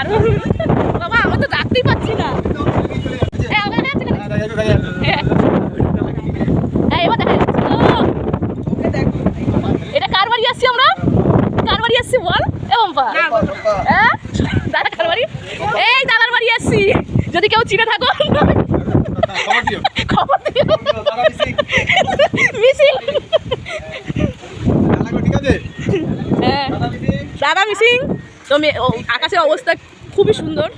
দারুণ বাবা, আমরা তো ডাকতেই পাচ্ছি না। এবার দেখা এটা কার বাড়ি আসছি আমরা, কার বাড়ি আসছি বল এবং দাদা কার বাড়ি, এই দাদার বাড়ি আসছি, যদি কেউ চিনে থাকো খবর দিও। দাদা মিসিং তো আকাশের অবস্থা খুবই সুন্দর,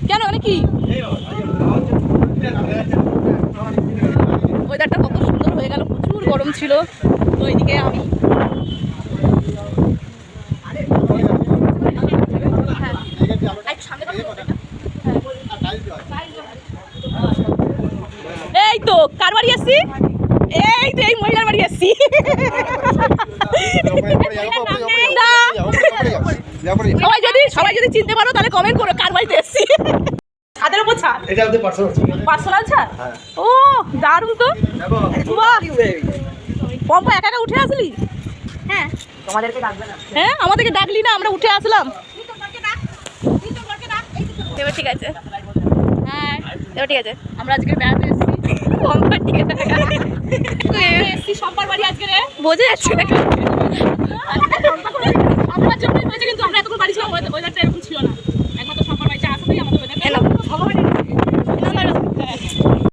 কেন মানে কি ওয়েদারটা কত সুন্দর হয়ে গেল, প্রচুর গরম ছিল। তো এইদিকে আমি এই তো কার বাড়ি আসছি, এই তো এই মহিলার বাড়ি আসছি। সবাই যদি চিনতে পারো তাহলে কমেন্ট করো কার বাড়িতে এসছি। ছাদের উপর ছাদ, এটা আমাদের পার্সোনাল ছাদ। ও দারুণ তো, পম্পা একা একা উঠে আসলি? হ্যাঁ তোমাদেরকে ডাকবে না? হ্যাঁ আমাদেরকে ডাকলি না, আমরা উঠে আসলাম। এবার ঠিক আছে, হ্যাঁ এবার ঠিক আছে। আমরা আজকে বেড়াতে এসেছি পম্পার দিকে, এসেছি সম্পার বাড়ি আজকে, বোঝা যাচ্ছে না আমার জন্যই হয়েছে, কিন্তু আমরা এতক্ষণ বাড়ি ছিলাম ওয়েদারটা